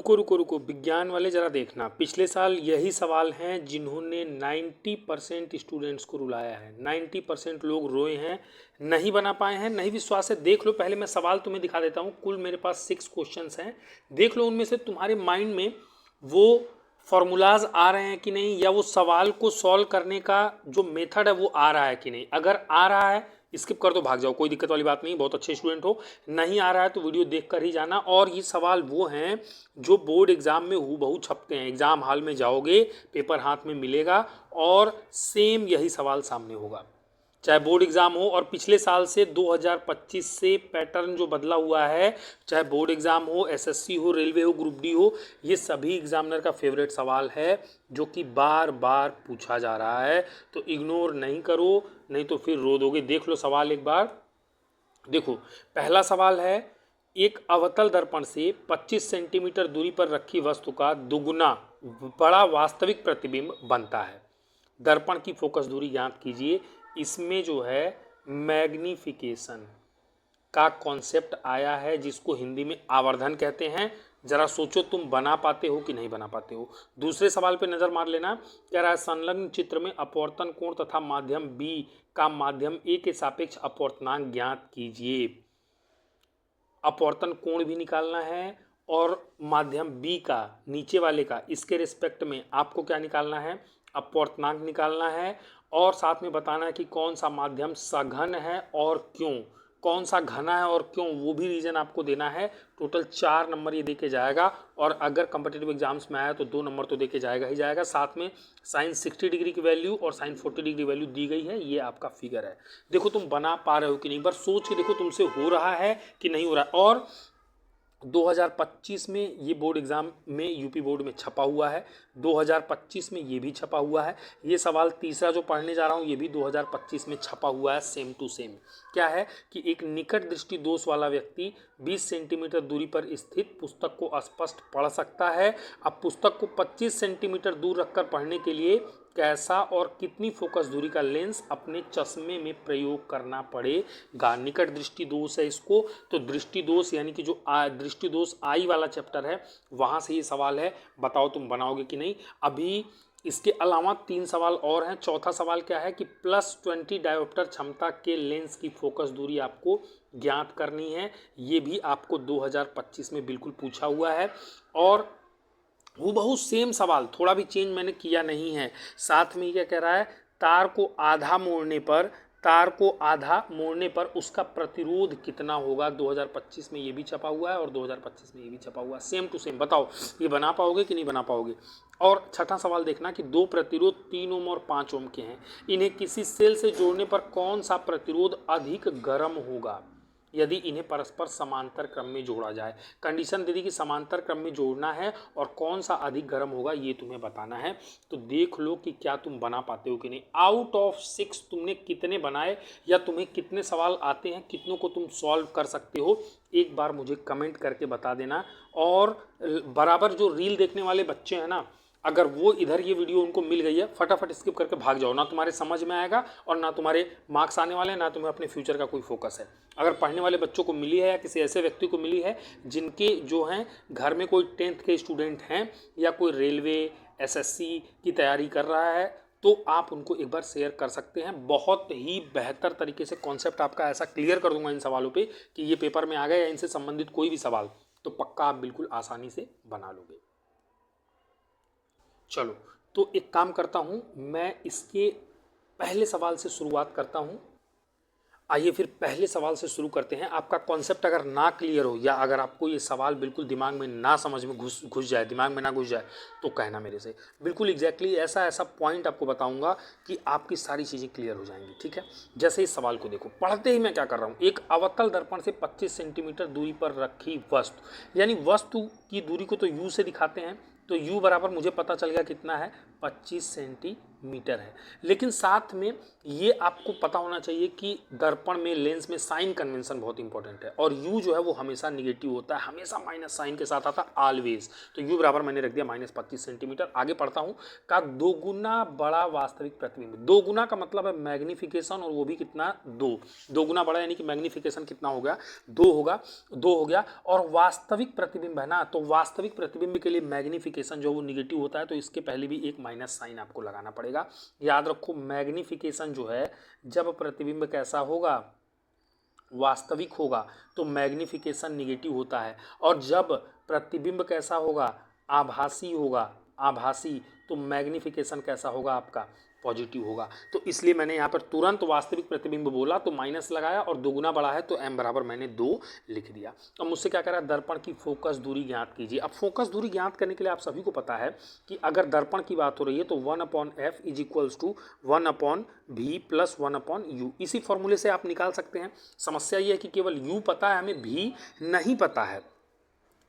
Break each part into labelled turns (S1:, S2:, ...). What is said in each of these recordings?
S1: रुको रुको रुको, विज्ञान वाले ज़रा देखना, पिछले साल यही सवाल हैं जिन्होंने 90% स्टूडेंट्स को रुलाया है। 90% लोग रोए हैं, नहीं बना पाए हैं। नहीं विश्वास है, देख लो, पहले मैं सवाल तुम्हें दिखा देता हूँ। कुल मेरे पास 6 क्वेश्चंस हैं, देख लो उनमें से तुम्हारे माइंड में वो फॉर्मूलाज आ रहे हैं कि नहीं, या वो सवाल को सॉल्व करने का जो मेथड है वो आ रहा है कि नहीं। अगर आ रहा है स्किप कर दो, भाग जाओ, कोई दिक्कत वाली बात नहीं, बहुत अच्छे स्टूडेंट हो। नहीं आ रहा है तो वीडियो देख कर ही जाना। और ये सवाल वो हैं जो बोर्ड एग्जाम में हूबहू छपते हैं। एग्जाम हॉल में जाओगे, पेपर हाथ में मिलेगा और सेम यही सवाल सामने होगा, चाहे बोर्ड एग्जाम हो। और पिछले साल से 2025 से पैटर्न जो बदला हुआ है, चाहे बोर्ड एग्जाम हो, एसएससी हो, रेलवे हो, ग्रुप डी हो, ये सभी एग्जामिनर का फेवरेट सवाल है जो कि बार बार पूछा जा रहा है। तो इग्नोर नहीं करो, नहीं तो फिर रो दोगे। देख लो सवाल एक बार, देखो पहला सवाल है, एक अवतल दर्पण से 25 सेंटीमीटर दूरी पर रखी वस्तु का दुगुना बड़ा वास्तविक प्रतिबिंब बनता है। दर्पण की फोकस दूरी ज्ञात कीजिए। इसमें जो है मैग्निफिकेशन का कॉन्सेप्ट आया है, जिसको हिंदी में आवर्धन कहते हैं। जरा सोचो तुम बना पाते हो कि नहीं बना पाते हो। दूसरे सवाल पे नजर मार लेना, कह रहा है संलग्न चित्र में अपवर्तन कोण तथा माध्यम बी का माध्यम ए के सापेक्ष अपवर्तनांक ज्ञात कीजिए। अपवर्तन कोण भी निकालना है और माध्यम बी का, नीचे वाले का, इसके रिस्पेक्ट में आपको क्या निकालना है, अपवर्तनांक निकालना है। और साथ में बताना है कि कौन सा माध्यम सघन है और क्यों, कौन सा घना है और क्यों, वो भी रीजन आपको देना है। टोटल 4 नंबर ये देके जाएगा। और अगर कम्पिटिटिव एग्जाम्स में आया तो 2 नंबर तो देके जाएगा ही जाएगा। साथ में साइन 60 डिग्री की वैल्यू और साइन 40 डिग्री वैल्यू दी गई है, ये आपका फिगर है। देखो तुम बना पा रहे हो कि नहीं, एक बार सोच के देखो तुमसे हो रहा है कि नहीं हो रहा है। और 2025 में ये बोर्ड एग्ज़ाम में यूपी बोर्ड में छपा हुआ है, 2025 में ये भी छपा हुआ है। ये सवाल तीसरा जो पढ़ने जा रहा हूँ ये भी 2025 में छपा हुआ है, सेम टू सेम। क्या है कि एक निकट दृष्टि दोष वाला व्यक्ति 20 सेंटीमीटर दूरी पर स्थित पुस्तक को स्पष्ट पढ़ सकता है। अब पुस्तक को 25 सेंटीमीटर दूर रखकर पढ़ने के लिए कैसा और कितनी फोकस दूरी का लेंस अपने चश्मे में प्रयोग करना पड़ेगा। निकट दृष्टि दोष है इसको, तो दृष्टि दोष यानी कि जो दृष्टि दोष आई वाला चैप्टर है वहाँ से ये सवाल है। बताओ तुम बनाओगे कि नहीं। अभी इसके अलावा 3 सवाल और हैं। चौथा सवाल क्या है कि +20 डायोप्टर क्षमता के लेंस की फोकस दूरी आपको ज्ञात करनी है। ये भी आपको 2025 में बिल्कुल पूछा हुआ है। और हूबहू सेम सवाल, थोड़ा भी चेंज मैंने किया नहीं है। साथ में क्या कह रहा है, तार को आधा मोड़ने पर उसका प्रतिरोध कितना होगा। 2025 में ये भी छपा हुआ है और 2025 में ये भी छपा हुआ है, सेम टू सेम। बताओ ये बना पाओगे कि नहीं बना पाओगे। और छठा सवाल देखना कि 2 प्रतिरोध 3 ओम और 5 ओम के हैं, इन्हें किसी सेल से जोड़ने पर कौन सा प्रतिरोध अधिक गर्म होगा यदि इन्हें परस्पर समांतर क्रम में जोड़ा जाए। कंडीशन दे दी कि समांतर क्रम में जोड़ना है और कौन सा अधिक गर्म होगा ये तुम्हें बताना है। तो देख लो कि क्या तुम बना पाते हो कि नहीं। आउट ऑफ 6 तुमने कितने बनाए, या तुम्हें कितने सवाल आते हैं, कितनों को तुम सॉल्व कर सकते हो, एक बार मुझे कमेंट करके बता देना। और बराबर जो रील देखने वाले बच्चे हैं ना, अगर वो इधर ये वीडियो उनको मिल गई है, फटाफट स्किप करके भाग जाओ, ना तुम्हारे समझ में आएगा और ना तुम्हारे मार्क्स आने वाले हैं, ना तुम्हें अपने फ्यूचर का कोई फोकस है। अगर पढ़ने वाले बच्चों को मिली है या किसी ऐसे व्यक्ति को मिली है जिनके जो हैं घर में कोई 10th के स्टूडेंट हैं या कोई रेलवे एसएससी की तैयारी कर रहा है, तो आप उनको एक बार शेयर कर सकते हैं। बहुत ही बेहतर तरीके से कॉन्सेप्ट आपका ऐसा क्लियर कर दूंगा इन सवालों पे कि ये पेपर में आ गए या इनसे संबंधित कोई भी सवाल, तो पक्का आप बिल्कुल आसानी से बना लोगे। चलो तो एक काम करता हूँ, मैं इसके पहले सवाल से शुरुआत करता हूँ। आइए फिर पहले सवाल से शुरू करते हैं। आपका कॉन्सेप्ट अगर ना क्लियर हो या अगर आपको ये सवाल बिल्कुल दिमाग में ना समझ में घुस जाए, दिमाग में ना घुस जाए, तो कहना मेरे से। बिल्कुल एग्जैक्टली ऐसा पॉइंट आपको बताऊंगा कि आपकी सारी चीज़ें क्लियर हो जाएंगी। ठीक है, जैसे इस सवाल को देखो, पढ़ते ही मैं क्या कर रहा हूँ, एक अवतल दर्पण से 25 सेंटीमीटर दूरी पर रखी वस्तु, यानी वस्तु की दूरी को तो यू से दिखाते हैं, तो u बराबर मुझे पता चल गया कितना है, 25 सेंटीमीटर है। लेकिन साथ में ये आपको पता होना चाहिए कि दर्पण में, लेंस में साइन कन्वेंशन बहुत इंपॉर्टेंट है, और u जो है वो हमेशा निगेटिव होता है, हमेशा माइनस साइन के साथ आता है, ऑलवेज। तो u बराबर मैंने रख दिया -25 सेंटीमीटर। आगे पढ़ता हूँ, का दोगुना बड़ा वास्तविक प्रतिबिंब। दोगुना का मतलब है मैग्निफिकेशन, और वो भी कितना, 2। दोगुना बड़ा यानी कि मैग्निफिकेशन कितना हो गया, 2 होगा, 2 हो गया। और वास्तविक प्रतिबिंब है ना, तो वास्तविक प्रतिबिंब के लिए मैग्निफिकेशन जो वो निगेटिव होता है, तो इसके पहले भी एक माइनस साइन आपको लगाना पड़ेगा। याद रखो, मैग्निफिकेशन जो है, जब प्रतिबिंब कैसा होगा, वास्तविक होगा, तो मैग्निफिकेशन निगेटिव होता है, और जब प्रतिबिंब कैसा होगा, आभासी होगा, आभासी, तो मैग्निफिकेशन कैसा होगा आपका, पॉजिटिव होगा। तो इसलिए मैंने यहाँ पर तुरंत वास्तविक प्रतिबिंब बोला तो माइनस लगाया, और दोगुना बड़ा है तो m बराबर मैंने 2 लिख दिया। अब मुझसे क्या कह रहा है, दर्पण की फोकस दूरी ज्ञात कीजिए। अब फोकस दूरी ज्ञात करने के लिए आप सभी को पता है कि अगर दर्पण की बात हो रही है तो 1/f is equals to 1/v plus 1/u। इसी फॉर्मूले से आप निकाल सकते हैं। समस्या ये है कि केवल u पता है, हमें v नहीं पता है,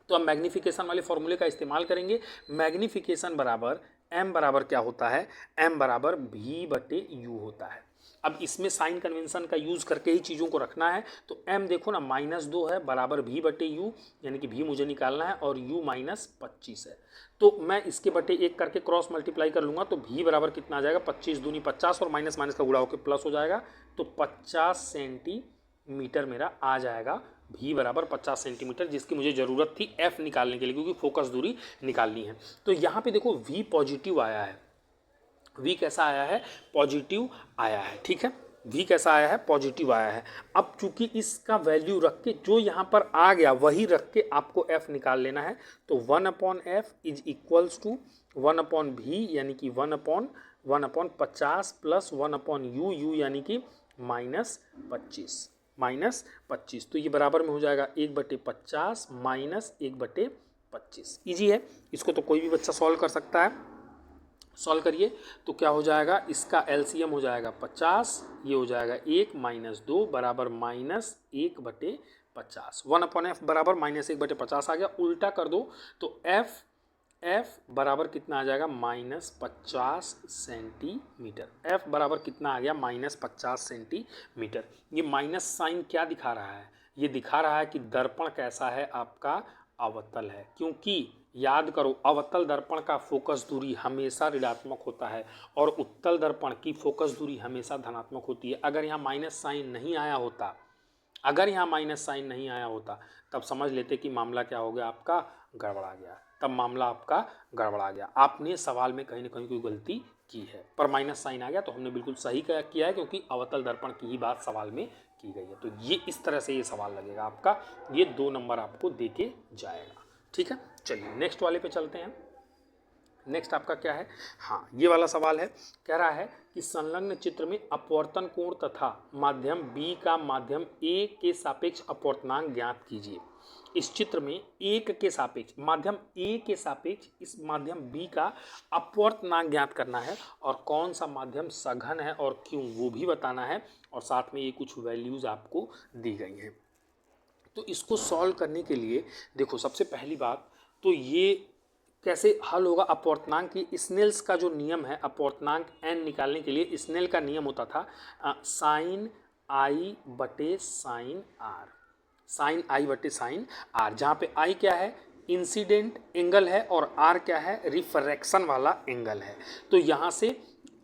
S1: तो हम मैग्निफिकेशन वाले फॉर्मूले का इस्तेमाल करेंगे। मैग्निफिकेशन बराबर m बराबर क्या होता है, m बराबर v/u होता है। अब इसमें साइन कन्वेंशन का यूज करके ही चीज़ों को रखना है। तो m देखो ना, -2 है, बराबर v/u, यानी कि v मुझे निकालना है, और u -25 है। तो मैं इसके बटे 1 करके क्रॉस मल्टीप्लाई कर लूँगा, तो v बराबर कितना आ जाएगा, 25 दूनी 50, और माइनस माइनस का गुणा होकर प्लस हो जाएगा, तो 50 सेंटीमीटर मेरा आ जाएगा। v बराबर 50 सेंटीमीटर, जिसकी मुझे ज़रूरत थी f निकालने के लिए, क्योंकि फोकस दूरी निकालनी है। तो यहाँ पे देखो v पॉजिटिव आया है, v कैसा आया है, पॉजिटिव आया है, ठीक है, v कैसा आया है, पॉजिटिव आया है। अब चूंकि इसका वैल्यू रख के, जो यहाँ पर आ गया वही रख के आपको f निकाल लेना है। तो 1/f is equals to 1/v, यानी कि 1/50 प्लस 1/u, u यानी कि -25। तो ये बराबर में हो जाएगा 1/50 माइनस 1/25। ईजी है, इसको तो कोई भी बच्चा सॉल्व कर सकता है। सॉल्व करिए तो क्या हो जाएगा, इसका एलसीएम हो जाएगा 50, ये हो जाएगा 1 - 2 बराबर -1/50। 1/f बराबर -1/50 आ गया। उल्टा कर दो तो f बराबर कितना आ जाएगा, -50 सेंटीमीटर। f बराबर कितना आ गया, -50 सेंटीमीटर। ये माइनस साइन क्या दिखा रहा है, ये दिखा रहा है कि दर्पण कैसा है, आपका अवतल है। क्योंकि याद करो, अवतल दर्पण का फोकस दूरी हमेशा ऋणात्मक होता है, और उत्तल दर्पण की फोकस दूरी हमेशा धनात्मक होती है। अगर यहाँ माइनस साइन नहीं आया होता, अगर यहाँ माइनस साइन नहीं आया होता, तब समझ लेते कि मामला क्या हो गया, आपका गड़बड़ा गया, तब मामला आपका गड़बड़ा गया। आपने सवाल में कहीं ना कहीं कोई गलती की है, पर माइनस साइन आ गया तो हमने बिल्कुल सही किया है, क्योंकि अवतल दर्पण की ही बात सवाल में की गई है। तो ये इस तरह से ये सवाल लगेगा आपका, ये 2 नंबर आपको दे के जाएगा, ठीक है। चलिए नेक्स्ट वाले पे चलते हैं। नेक्स्ट आपका क्या है, हाँ ये वाला सवाल है, कह रहा है कि संलग्न चित्र में अपवर्तन कोण तथा माध्यम B का माध्यम A के सापेक्ष अपवर्तनांक ज्ञात कीजिए। इस चित्र में 1 के सापेक्ष, माध्यम A के सापेक्ष इस माध्यम B का अपवर्तनांक ज्ञात करना है, और कौन सा माध्यम सघन है और क्यों, वो भी बताना है, और साथ में ये कुछ वैल्यूज आपको दी गई हैं। तो इसको सॉल्व करने के लिए देखो, सबसे पहली बात तो ये कैसे हल होगा, अपवर्तनांक की स्नेल्स का जो नियम है, अपवर्तनांक n निकालने के लिए स्नेल का नियम होता था साइन i बटे साइन r, साइन i बटे साइन r, जहाँ पे i क्या है, इंसिडेंट एंगल है, और r क्या है, रिफ्रैक्शन वाला एंगल है। तो यहाँ से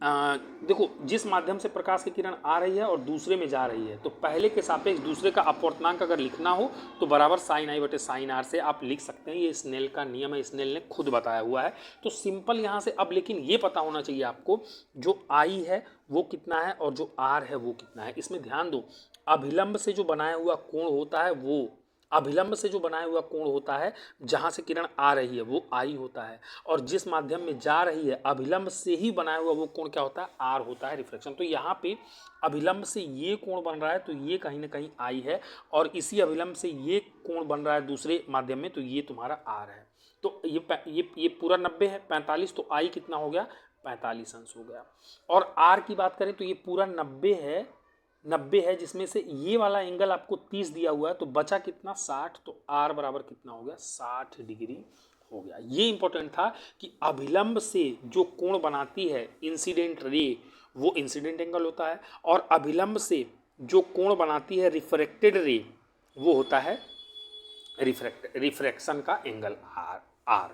S1: देखो, जिस माध्यम से प्रकाश की किरण आ रही है और दूसरे में जा रही है, तो पहले के सापेक्ष दूसरे का अपवर्तनांक अगर लिखना हो तो बराबर साइन i बटे साइन r से आप लिख सकते हैं। ये स्नेल का नियम है, स्नेल ने खुद बताया हुआ है। तो सिंपल यहाँ से अब, लेकिन ये पता होना चाहिए आपको, जो i है वो कितना है और जो r है वो कितना है। इसमें ध्यान दो, अभिलंब से जो बनाया हुआ कोण होता है, वो अभिलंब से जो बनाया हुआ कोण होता है, जहाँ से किरण आ रही है वो I होता है, और जिस माध्यम में जा रही है अभिलंब से ही बनाया हुआ वो कोण क्या होता है, R होता है, रिफ्लेक्शन। तो यहाँ पे अभिलंब से ये कोण बन रहा है तो ये कहीं ना कहीं I है, और इसी अभिलंब से ये कोण बन रहा है दूसरे माध्यम में, तो ये तुम्हारा R है। तो ये पूरा 90 है, 45, तो I कितना हो गया, 45 अंश हो गया। और R की बात करें तो ये पूरा 90 है, जिसमें से ये वाला एंगल आपको 30 दिया हुआ है, तो बचा कितना, 60, तो R बराबर कितना हो गया, 60 डिग्री हो गया। ये इंपॉर्टेंट था कि अभिलंब से जो कोण बनाती है इंसिडेंट रे वो इंसिडेंट एंगल होता है, और अभिलंब से जो कोण बनाती है रिफ्रैक्टेड रे वो होता है रिफ्रैक्शन का एंगल आर।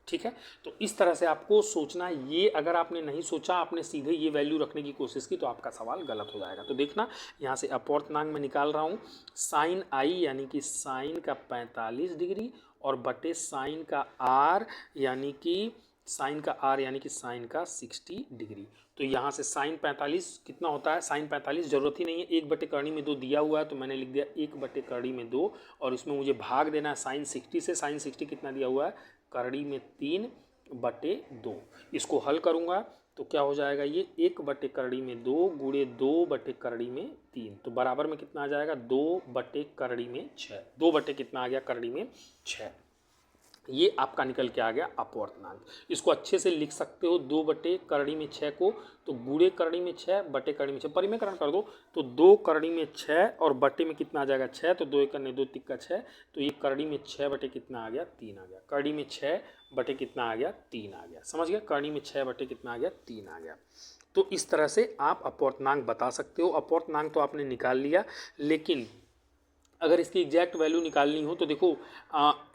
S1: ठीक है, तो इस तरह से आपको सोचना। ये अगर आपने नहीं सोचा, आपने सीधे ये वैल्यू रखने की कोशिश की तो आपका सवाल गलत हो जाएगा। तो देखना यहाँ से अपवर्तनांक में निकाल रहा हूँ साइन आई यानी कि साइन का 45 डिग्री और बटे साइन का आर यानी कि साइन का आर यानी कि साइन का 60 डिग्री। तो यहाँ से साइन 45 कितना होता है, साइन 45 जरूरत ही नहीं है, 1/2 दिया हुआ है तो मैंने लिख दिया 1/2 और इसमें मुझे भाग देना है साइन 60 से। साइन 60 कितना दिया हुआ है, कड़ी में 3/2। इसको हल करूँगा तो क्या हो जाएगा, ये 1/2 गुणे 2/3, तो बराबर में कितना आ जाएगा 2/6। 2 कितना आ गया, कड़ी में 6। ये आपका निकल के आ गया अपवर्तनांक। इसको अच्छे से लिख सकते हो 2/6 को, तो गुणे करड़ी में 6 बटे करड़ी में 6 परिमेयकरण कर दो तो 2 करड़ी में 6 और बटे में कितना आ जाएगा 6, तो 2 1 2 3 6, तो ये करड़ी में 6 बटे कितना आ गया 3 आ गया। करड़ी में 6 बटे कितना आ गया 3 आ गया, समझ गया, करड़ी में 6 बटे कितना आ गया 3 आ गया। तो इस तरह से आप अपवर्तनांक बता सकते हो। अपवर्तनांक तो आपने निकाल लिया, लेकिन अगर इसकी एग्जैक्ट वैल्यू निकालनी हो तो देखो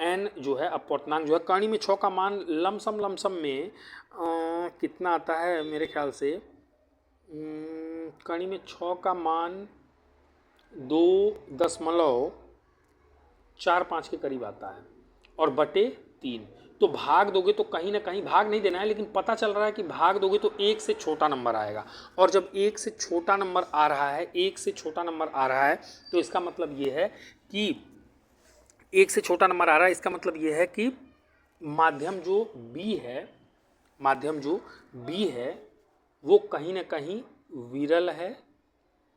S1: एन जो है अपवर्तनांक जो है कणी में 6 का मान लमसम में कितना आता है मेरे ख्याल से, कणी में 6 का मान 2.45 के करीब आता है और बटे 3। तो भाग दोगे तो कहीं ना कहीं भाग नहीं देना है, लेकिन पता चल रहा है कि भाग दोगे तो 1 से छोटा नंबर आएगा, और जब 1 से छोटा नंबर आ रहा है, 1 से छोटा नंबर आ रहा है तो इसका मतलब ये है कि 1 से छोटा नंबर आ रहा है, इसका मतलब ये है कि माध्यम जो बी है वो कहीं ना कहीं विरल है।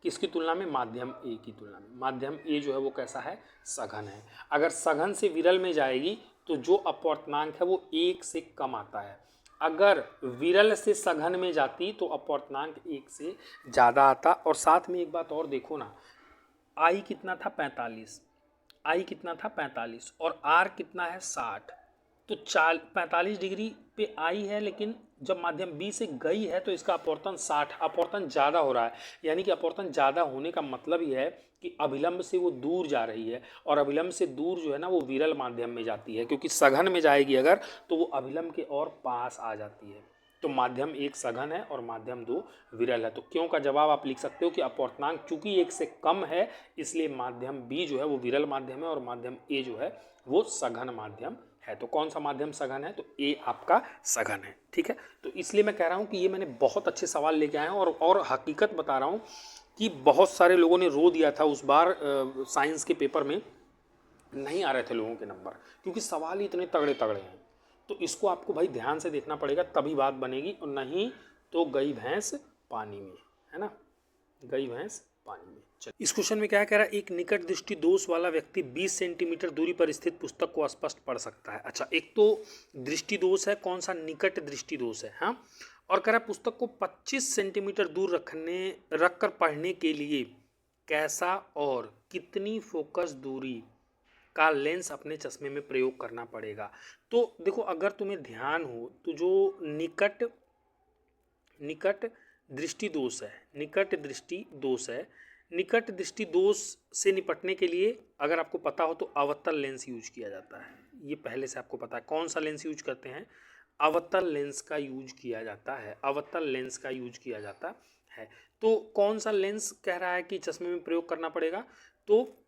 S1: किसकी तुलना में, माध्यम ए की तुलना में। माध्यम ए जो है वो कैसा है, सघन है। अगर सघन से विरल में जाएगी तो जो अपवर्तनांक है वो 1 से कम आता है। अगर विरल से सघन में जाती तो अपवर्तनांक 1 से ज़्यादा आता। और साथ में एक बात और देखो ना, आई कितना था 45 और आर कितना है 60, तो 45 डिग्री पे आई है, लेकिन जब माध्यम बी से गई है तो इसका अपवर्तन 60, अपवर्तन ज़्यादा हो रहा है। यानी कि अपवर्तन ज़्यादा होने का मतलब ये है कि अभिलंब से वो दूर जा रही है, और अभिलंब से दूर जो है ना वो विरल माध्यम में जाती है, क्योंकि सघन में जाएगी अगर तो वो अभिलंब के और पास आ जाती है। तो माध्यम 1 सघन है और माध्यम 2 विरल है। तो क्यों का जवाब आप लिख सकते हो कि अपवर्तनांक चूंकि 1 से कम है इसलिए माध्यम बी जो है वो विरल माध्यम है और माध्यम ए जो है वो सघन माध्यम है। तो कौन सा माध्यम सघन है, तो ए आपका सघन है। ठीक है, तो इसलिए मैं कह रहा हूँ कि ये मैंने बहुत अच्छे सवाल लेके आए हैं, और हकीकत बता रहा हूँ कि बहुत सारे लोगों ने रो दिया था उस बार साइंस के पेपर में, नहीं आ रहे थे लोगों के नंबर, क्योंकि सवाल ही इतने तगड़े तगड़े हैं। तो इसको आपको भाई ध्यान से देखना पड़ेगा, तभी बात बनेगी, और नहीं तो गई भैंस पानी में, है ना, गई भैंस पानी में। इस क्वेश्चन में क्या कह रहा है, एक निकट दृष्टि दोष वाला व्यक्ति 20 सेंटीमीटर दूरी पर स्थित पुस्तक को स्पष्ट पढ़ सकता है। अच्छा, एक तो दृष्टि दोष है, कौन सा, निकट दृष्टि दोष है, हाँ, और कह रहा है पुस्तक को 25 सेंटीमीटर दूर रखकर पढ़ने के लिए कैसा और कितनी फोकस दूरी का लेंस अपने चश्मे में प्रयोग करना पड़ेगा। तो देखो, अगर तुम्हें ध्यान हो तो जो निकट दृष्टि दोष है, निकट दृष्टि दोष से निपटने के लिए अगर आपको पता हो तो अवतल लेंस यूज किया जाता है। ये पहले से आपको पता है। कौन सा लेंस यूज करते हैं, अवतल लेंस का यूज किया जाता है, अवतल लेंस का यूज किया जाता है। तो कौन सा लेंस कह रहा है कि चश्मे में प्रयोग करना पड़ेगा, तो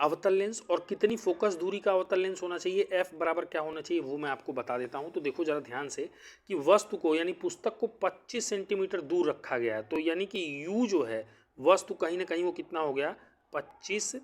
S1: अवतल लेंस। और कितनी फोकस दूरी का अवतल लेंस होना चाहिए, एफ बराबर क्या होना चाहिए वो मैं आपको बता देता हूं। तो देखो जरा ध्यान से कि वस्तु को यानी पुस्तक को 25 सेंटीमीटर दूर रखा गया है, तो यानी कि यू जो है वस्तु कहीं ना कहीं वो कितना हो गया 25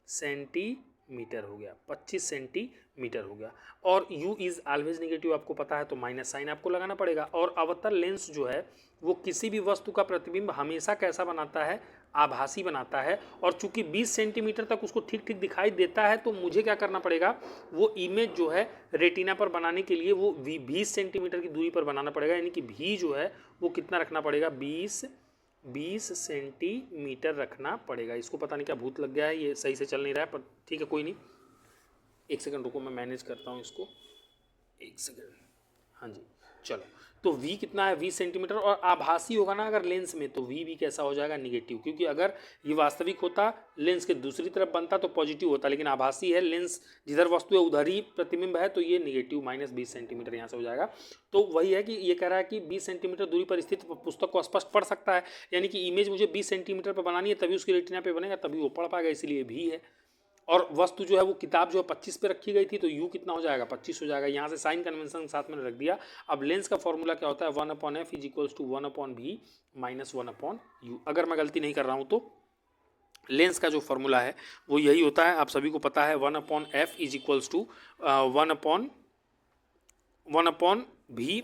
S1: सेंटीमीटर हो गया, 25 सेंटीमीटर हो गया। और u इज ऑलवेज नेगेटिव आपको पता है, तो माइनस साइन आपको लगाना पड़ेगा। और अवतल लेंस जो है वो किसी भी वस्तु का प्रतिबिंब हमेशा कैसा बनाता है, आभासी बनाता है। और चूंकि 20 सेंटीमीटर तक उसको ठीक ठीक दिखाई देता है, तो मुझे क्या करना पड़ेगा, वो इमेज जो है रेटिना पर बनाने के लिए वो 20 सेंटीमीटर की दूरी पर बनाना पड़ेगा। यानी कि भी जो है वो कितना रखना पड़ेगा, 20 सेंटीमीटर रखना पड़ेगा। इसको पता नहीं क्या भूत लग गया है, ये सही से चल नहीं रहा है, पर ठीक है कोई नहीं, एक सेकंड रुको, मैं मैनेज करता हूँ इसको। एक सेकेंड, हाँ जी चलो। तो v कितना है, 20 सेंटीमीटर, और आभासी होगा ना अगर लेंस में तो v भी कैसा हो जाएगा, निगेटिव, क्योंकि अगर ये वास्तविक होता लेंस के दूसरी तरफ बनता तो पॉजिटिव होता, लेकिन आभासी है, लेंस जिधर वस्तु है उधर ही प्रतिबिंब है, तो ये निगेटिव -20 सेंटीमीटर यहाँ से हो जाएगा। तो वही है कि ये कह रहा है कि 20 सेंटीमीटर दूरी पर स्थित पुस्तक को स्पष्ट पढ़ सकता है, यानी कि इमेज मुझे 20 सेंटीमीटर पर बनानी है तभी उसकी रेटिना पे बनेगा, तभी वो पढ़ पाएगा, इसलिए भी है। और वस्तु जो है वो किताब जो है 25 पे रखी गई थी, तो u कितना हो जाएगा, 25 हो जाएगा। यहाँ से साइन कन्वेंशन के साथ मैंने रख दिया। अब लेंस का फॉर्मूला क्या होता है, 1/f is equals to 1/v minus 1/u। अगर मैं गलती नहीं कर रहा हूँ तो लेंस का जो फॉर्मूला है वो यही होता है, आप सभी को पता है, 1/f is equals to 1/v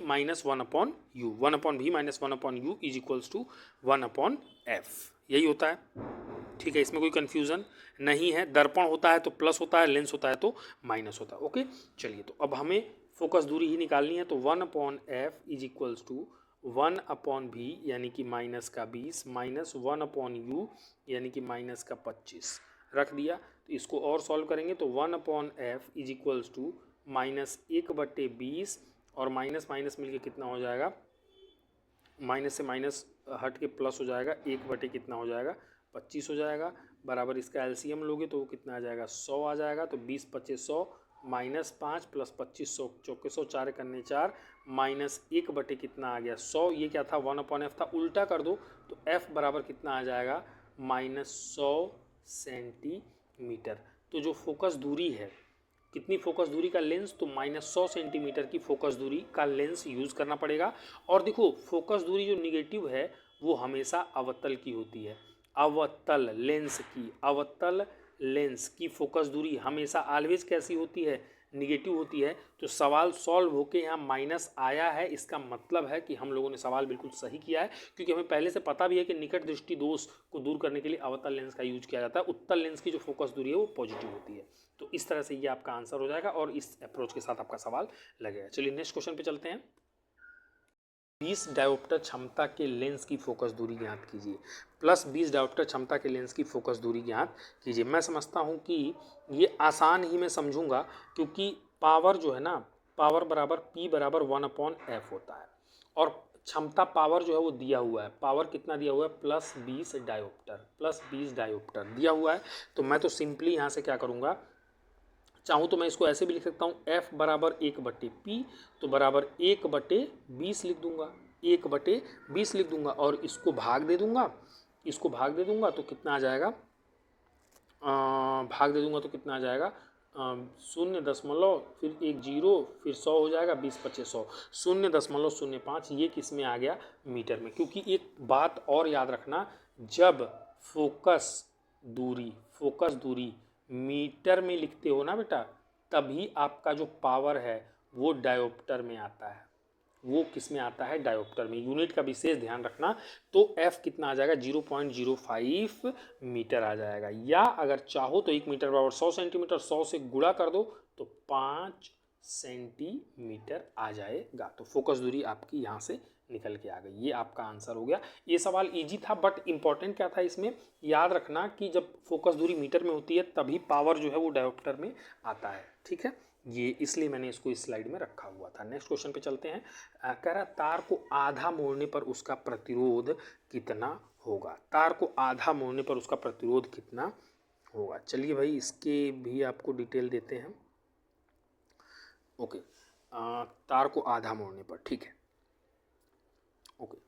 S1: minus 1/u, 1/v minus 1/u is equals to 1/f, यही होता है। ठीक है, इसमें कोई कन्फ्यूज़न नहीं है। दर्पण होता है तो प्लस होता है, लेंस होता है तो माइनस होता है। ओके चलिए, तो अब हमें फोकस दूरी ही निकालनी है, तो 1/f is equals to 1/v यानी कि माइनस का 20 माइनस 1/u यानी कि माइनस का 25 रख दिया। तो इसको और सॉल्व करेंगे तो 1/f इज इक्वल्स टू -1/20 और माइनस माइनस मिलके कितना हो जाएगा, माइनस से माइनस हट के प्लस हो जाएगा, 1/ कितना हो जाएगा, 25 हो जाएगा, बराबर इसका एलसीएम लोगे तो वो कितना आ जाएगा, 100 आ जाएगा। तो 20 × 25 100 -5 प्लस 25 100 चौके 100 4 करने 4 -1/ कितना आ गया, 100। ये क्या था, 1/f था, उल्टा कर दो तो f बराबर कितना आ जाएगा, -100 सेंटीमीटर। तो जो फोकस दूरी है, कितनी फोकस दूरी का लेंस, तो -100 सेंटीमीटर की फोकस दूरी का लेंस यूज़ करना पड़ेगा। और देखो फोकस दूरी जो निगेटिव है वो हमेशा अवतल की होती है, अवतल लेंस की फोकस दूरी हमेशा ऑलवेज कैसी होती है, निगेटिव होती है। तो सवाल सॉल्व होके यहाँ माइनस आया है, इसका मतलब है कि हम लोगों ने सवाल बिल्कुल सही किया है, क्योंकि हमें पहले से पता भी है कि निकट दृष्टि दोष को दूर करने के लिए अवतल लेंस का यूज किया जाता है, उत्तल लेंस की जो फोकस दूरी है वो पॉजिटिव होती है। तो इस तरह से ये आपका आंसर हो जाएगा और इस अप्रोच के साथ आपका सवाल लगेगा। चलिए नेक्स्ट क्वेश्चन पे चलते हैं। 20 डायोप्टर क्षमता के लेंस की फोकस दूरी ज्ञात कीजिए, प्लस 20 डायोप्टर क्षमता के लेंस की फोकस दूरी ज्ञात कीजिए। मैं समझता हूँ कि ये आसान ही मैं समझूंगा, क्योंकि पावर जो है ना, पावर बराबर P बराबर 1/f होता है, और क्षमता पावर जो है वो दिया हुआ है, पावर कितना दिया हुआ है, +20 डायोप्टर दिया हुआ है। तो मैं तो सिंपली यहाँ से क्या करूँगा, चाहूँ तो मैं इसको ऐसे भी लिख सकता हूँ, f बराबर 1/p, तो बराबर 1/20 लिख दूंगा, 1/20 लिख दूंगा, और इसको भाग दे दूंगा, तो कितना आ जाएगा, भाग दे दूंगा तो कितना आ जाएगा, 0 फिर 1 0 फिर 100 हो जाएगा, 20 × 25 100, 0.05 ये किस में आ गया, मीटर में। क्योंकि एक बात और याद रखना, जब फोकस दूरी मीटर में लिखते हो ना बेटा, तभी आपका जो पावर है वो डायोप्टर में आता है, वो किस में आता है, डायोप्टर में। यूनिट का विशेष ध्यान रखना। तो f कितना आ जाएगा, 0.05 मीटर आ जाएगा, या अगर चाहो तो 1 मीटर बराबर 100 सेंटीमीटर, 100 से गुणा कर दो तो 5 सेंटीमीटर आ जाएगा। तो फोकस दूरी आपकी यहाँ से निकल के आ गई, ये आपका आंसर हो गया। ये सवाल इजी था, बट इंपॉर्टेंट क्या था इसमें, याद रखना कि जब फोकस दूरी मीटर में होती है तभी पावर जो है वो डायोप्टर में आता है। ठीक है, ये इसलिए मैंने इसको इस स्लाइड में रखा हुआ था। नेक्स्ट क्वेश्चन पे चलते हैं। कह रहा तार को आधा मोड़ने पर उसका प्रतिरोध कितना होगा, तार को आधा मोड़ने पर उसका प्रतिरोध कितना होगा। चलिए भाई इसके भी आपको डिटेल देते हैं। ओके, तार को आधा मोड़ने पर, ठीक है। ओके,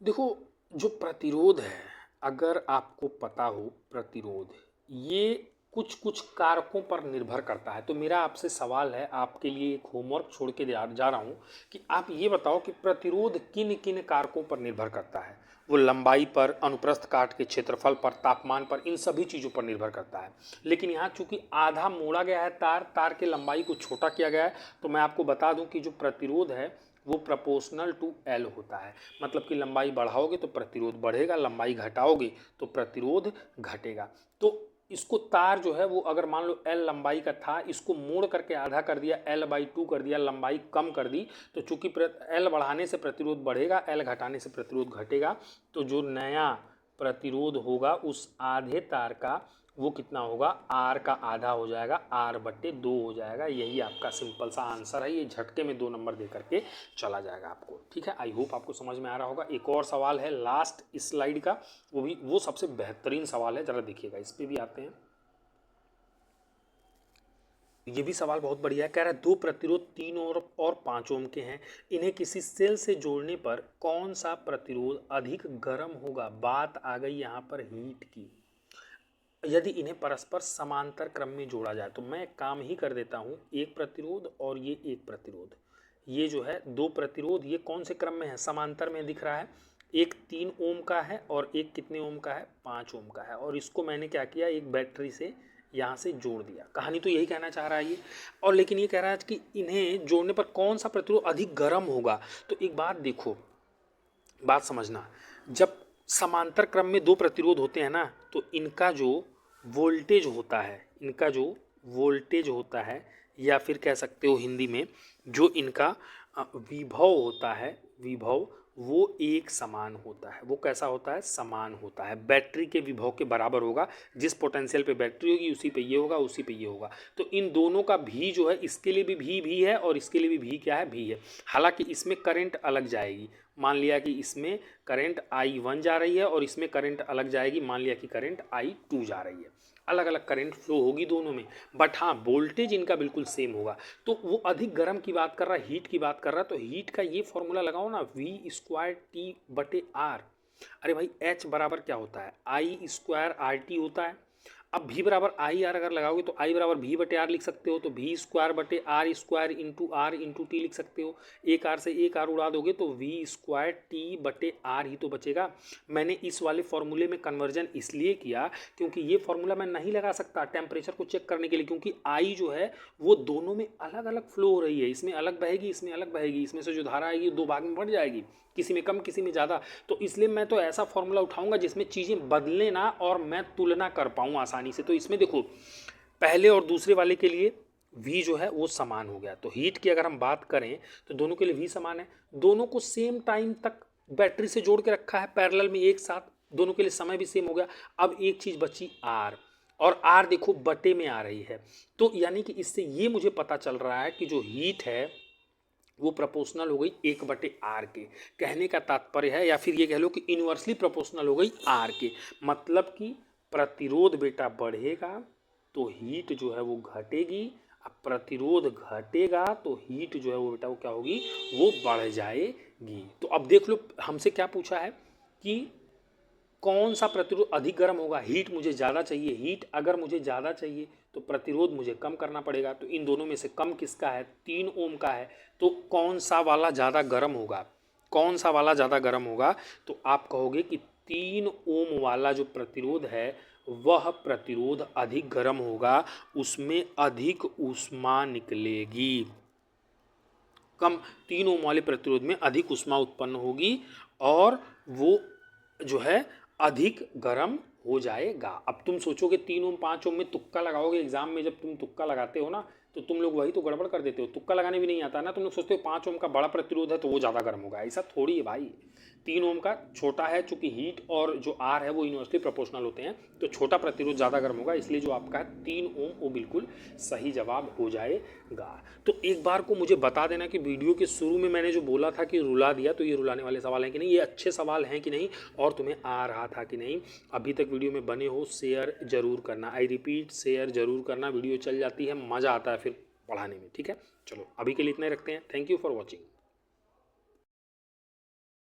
S1: देखो जो प्रतिरोध है, अगर आपको पता हो प्रतिरोध, ये कुछ कुछ कारकों पर निर्भर करता है। तो मेरा आपसे सवाल है, आपके लिए एक होमवर्क छोड़ के जा रहा हूँ कि आप ये बताओ कि प्रतिरोध किन किन कारकों पर निर्भर करता है। वो लंबाई पर, अनुप्रस्थ काट के क्षेत्रफल पर, तापमान पर, इन सभी चीज़ों पर निर्भर करता है। लेकिन यहाँ चूंकि आधा मोड़ा गया है तार के लंबाई को छोटा किया गया है, तो मैं आपको बता दूं कि जो प्रतिरोध है वो प्रोपोर्शनल टू L होता है। मतलब कि लंबाई बढ़ाओगे तो प्रतिरोध बढ़ेगा, लंबाई घटाओगे तो प्रतिरोध घटेगा। तो इसको तार जो है वो अगर मान लो L लंबाई का था, इसको मोड़ करके आधा कर दिया, L/2 कर दिया, लंबाई कम कर दी, तो चूंकि L बढ़ाने से प्रतिरोध बढ़ेगा, L घटाने से प्रतिरोध घटेगा। तो जो नया प्रतिरोध होगा उस आधे तार का वो कितना होगा, आर का आधा हो जाएगा, आर बट्टे 2 हो जाएगा। यही आपका सिंपल सा आंसर है। ये झटके में 2 नंबर दे करके चला जाएगा आपको, ठीक है। आई होप आपको समझ में आ रहा होगा। एक और सवाल है लास्ट इस स्लाइड का, वो सबसे बेहतरीन सवाल है, ज़रा देखिएगा। इस पर भी आते हैं। ये भी सवाल बहुत बढ़िया है। कह रहा है 2 प्रतिरोध 3 और 5 ओम के हैं, इन्हें किसी सेल से जोड़ने पर कौन सा प्रतिरोध अधिक गर्म होगा। बात आ गई यहाँ पर हीट की। यदि इन्हें परस्पर समांतर क्रम में जोड़ा जाए तो मैं काम ही कर देता हूँ, एक प्रतिरोध और ये एक प्रतिरोध, ये जो है 2 प्रतिरोध, ये कौन से क्रम में है, समांतर में दिख रहा है। एक 3 ओम का है और एक कितने ओम का है, 5 ओम का है। और इसको मैंने क्या किया, एक बैटरी से यहाँ से जोड़ दिया। कहानी तो यही कहना चाह रहा है ये। और लेकिन ये कह रहा है कि इन्हें जोड़ने पर कौन सा प्रतिरोध अधिक गर्म होगा। तो एक बात देखो, बात समझना, जब समांतर क्रम में 2 प्रतिरोध होते हैं ना, तो इनका जो वोल्टेज होता है, इनका जो वोल्टेज होता है, या फिर कह सकते हो हिंदी में जो इनका विभव होता है, विभव, वो एक समान होता है। वो कैसा होता है, समान होता है, बैटरी के विभव के बराबर होगा। जिस पोटेंशियल पे बैटरी होगी उसी पे ये होगा, उसी पे ये होगा। तो इन दोनों का भी जो है, इसके लिए भी भी है और इसके लिए भी क्या है, भी है। हालांकि इसमें करंट अलग जाएगी। मान लिया कि इसमें करंट I1 जा रही है और इसमें करंट अलग जाएगी। मान लिया कि करंट I2 जा रही है, अलग अलग करंट फ्लो होगी दोनों में, बट हाँ वोल्टेज इनका बिल्कुल सेम होगा। तो वो अधिक गर्म की बात कर रहा है, हीट की बात कर रहा है। तो हीट का ये फॉर्मूला लगाओ ना, V²T/R। अरे भाई H बराबर क्या होता है, I²RT होता है। अब V बराबर IR अगर लगाओगे तो I बराबर V/R लिख सकते हो, तो V²/R² into R into T लिख सकते हो। एक R से एक R उड़ा दोगे तो V²T/R ही तो बचेगा। मैंने इस वाले फॉर्मूले में कन्वर्जन इसलिए किया क्योंकि ये फॉर्मूला मैं नहीं लगा सकता टेम्परेचर को चेक करने के लिए, क्योंकि I जो है वो दोनों में अलग अलग फ्लो हो रही है। इसमें अलग बहेगी, इसमें अलग बहेगी, इसमें से जो धारा आएगी 2 भाग में बढ़ जाएगी, किसी में कम किसी में ज़्यादा। तो इसलिए मैं तो ऐसा फॉर्मूला उठाऊंगा जिसमें चीज़ें बदले ना और मैं तुलना कर पाऊँ आसानी से। तो इसमें देखो, पहले और दूसरे वाले के लिए V जो है वो समान हो गया। तो हीट की अगर हम बात करें तो दोनों के लिए V समान है। दोनों को सेम टाइम तक बैटरी से जोड़ के रखा है पैरेलल में एक साथ, दोनों के लिए समय भी सेम हो गया। अब एक चीज़ बची R, और R देखो बटे में आ रही है। तो यानी कि इससे ये मुझे पता चल रहा है कि जो हीट है वो प्रोपोर्शनल हो गई 1/R के। कहने का तात्पर्य है, या फिर ये कह लो कि इन्वर्सली प्रोपोर्शनल हो गई R के। मतलब कि प्रतिरोध बेटा बढ़ेगा तो हीट जो है वो घटेगी, अब प्रतिरोध घटेगा तो हीट जो है वो बेटा वो क्या होगी, वो बढ़ जाएगी। तो अब देख लो हमसे क्या पूछा है कि कौन सा प्रतिरोध अधिक गर्म होगा। हीट मुझे ज़्यादा चाहिए, हीट अगर मुझे ज़्यादा चाहिए तो प्रतिरोध मुझे कम करना पड़ेगा। तो इन दोनों में से कम किसका है, 3 ओम का है। तो कौन सा वाला ज़्यादा गर्म होगा, कौन सा वाला ज़्यादा गर्म होगा, तो आप कहोगे कि 3 ओम वाला जो प्रतिरोध है वह प्रतिरोध अधिक गर्म होगा, उसमें अधिक ऊष्मा निकलेगी। कम 3 ओम वाले प्रतिरोध में अधिक ऊष्मा उत्पन्न होगी और वो जो है अधिक गर्म हो जाएगा। अब तुम सोचोगे 3 ओम 5 ओम में तुक्का लगाओगे। एग्जाम में जब तुम तुक्का लगाते हो ना तो तुम लोग वही तो गड़बड़ कर देते हो, तुक्का लगाने भी नहीं आता ना। तुम लोग सोचते हो 5 ओम का बड़ा प्रतिरोध है तो वो ज़्यादा गर्म होगा, ऐसा थोड़ी है भाई। 3 ओम का छोटा है, चूंकि हीट और जो आर है वो इन्वर्सली प्रोपोर्शनल होते हैं, तो छोटा प्रतिरोध ज़्यादा गर्म होगा। इसलिए जो आपका है 3 ओम वो बिल्कुल सही जवाब हो जाएगा। तो एक बार को मुझे बता देना कि वीडियो के शुरू में मैंने जो बोला था कि रुला दिया, तो ये रुलाने वाले सवाल हैं कि नहीं, ये अच्छे सवाल हैं कि नहीं, और तुम्हें आ रहा था कि नहीं। अभी तक वीडियो में बने हो शेयर जरूर करना, आई रिपीट शेयर जरूर करना। वीडियो चल जाती है, मज़ा आता है फिर पढ़ाने में, ठीक है। चलो अभी के लिए इतना ही रखते हैं। Thank you for watching.